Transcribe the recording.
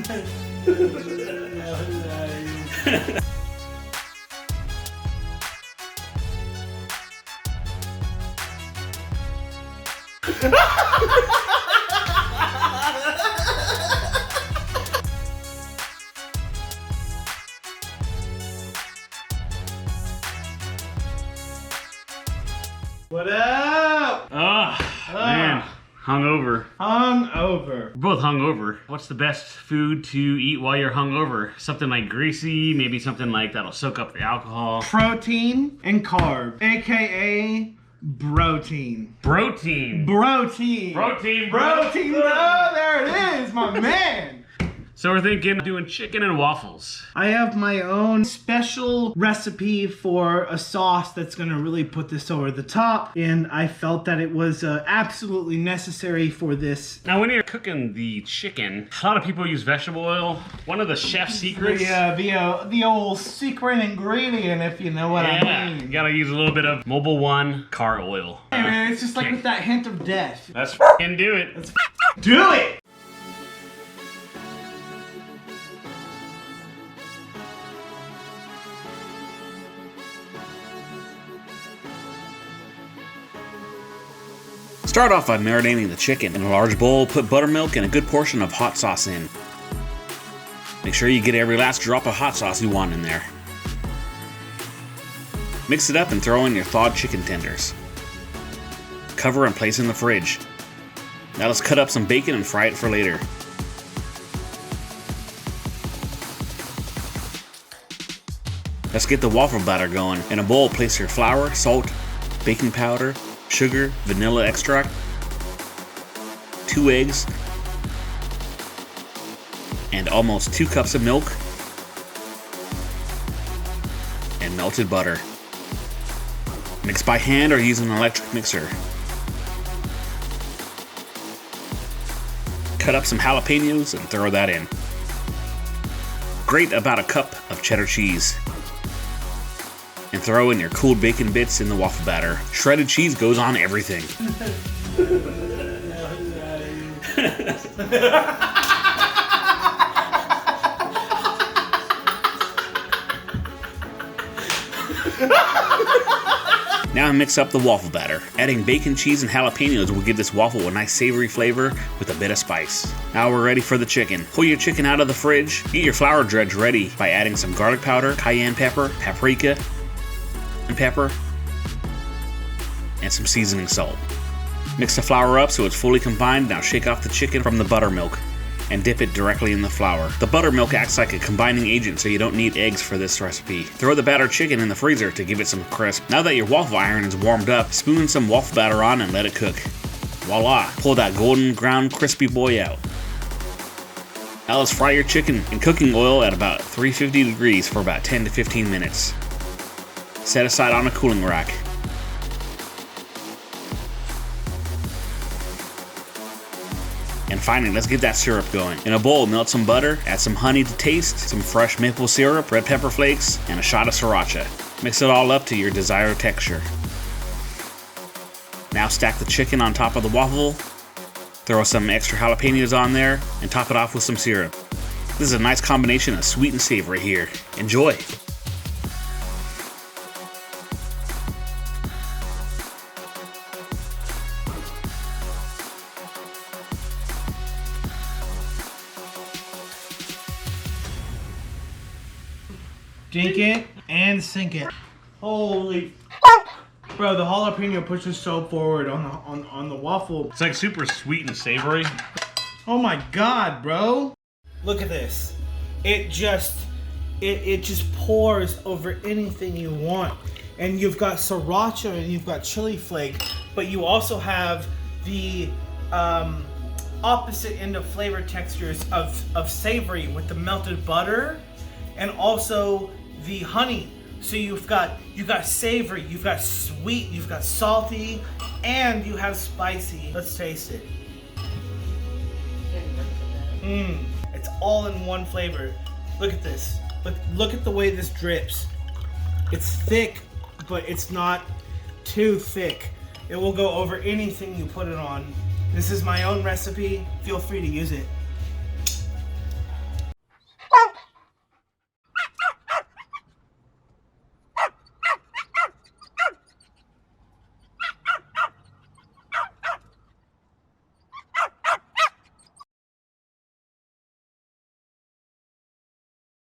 What up? Man. Hungover. Hungover. We're both hungover. What's the best food to eat while you're hungover? Something like greasy, maybe something like that'll soak up the alcohol. Protein and carb, aka protein. Protein. Protein. Protein, bro. Protein, bro. There it is, my man. So we're thinking of doing chicken and waffles. I have my own special recipe for a sauce that's gonna really put this over the top, and I felt that it was absolutely necessary for this. Now when you're cooking the chicken, a lot of people use vegetable oil. One of the chef's secrets. The old secret ingredient, if you know what I mean. You gotta use a little bit of Mobile One car oil. Hey man, it's just like with that hint of death. Let's f***ing do it. Let's do it! Start off by marinating the chicken. In a large bowl, put buttermilk and a good portion of hot sauce in. Make sure you get every last drop of hot sauce you want in there. Mix it up and throw in your thawed chicken tenders. Cover and place in the fridge. Now let's cut up some bacon and fry it for later. Let's get the waffle batter going. In a bowl, place your flour, salt, baking powder, sugar, vanilla extract, 2 eggs, and almost 2 cups of milk, and melted butter. Mix by hand or use an electric mixer. Cut up some jalapenos and throw that in. Grate about a cup of cheddar cheese. And throw in your cooled bacon bits in the waffle batter. Shredded cheese goes on everything. Now mix up the waffle batter. Adding bacon, cheese, and jalapenos will give this waffle a nice savory flavor with a bit of spice. Now we're ready for the chicken. Pull your chicken out of the fridge. Get your flour dredge ready by adding some garlic powder, cayenne pepper, paprika, and pepper, and some seasoning salt. Mix the flour up so it's fully combined. Now shake off the chicken from the buttermilk and dip it directly in the flour. The buttermilk acts like a combining agent, so you don't need eggs for this recipe. Throw the battered chicken in the freezer to give it some crisp. Now that your waffle iron is warmed up, spoon some waffle batter on and let it cook. Voila! Pull that golden brown crispy boy out. Now let's fry your chicken in cooking oil at about 350 degrees for about 10 to 15 minutes. Set aside on a cooling rack. And finally, let's get that syrup going. In a bowl, melt some butter, add some honey to taste, some fresh maple syrup, red pepper flakes, and a shot of sriracha. Mix it all up to your desired texture. Now stack the chicken on top of the waffle, throw some extra jalapenos on there, and top it off with some syrup. This is a nice combination of sweet and savory here. Enjoy! Dink it and sink it. Holy, bro! The jalapeno pushes so forward on the waffle. It's like super sweet and savory. Oh my god, bro! Look at this. It just pours over anything you want. And you've got sriracha and you've got chili flake, but you also have the opposite end of flavor textures of savory with the melted butter and also the honey. So you've got savory, you've got sweet, you've got salty, and you have spicy. Let's taste it. It's all in one flavor. Look at this. Look at the way this drips. It's thick, but it's not too thick. It will go over anything you put it on. This is my own recipe. Feel free to use it.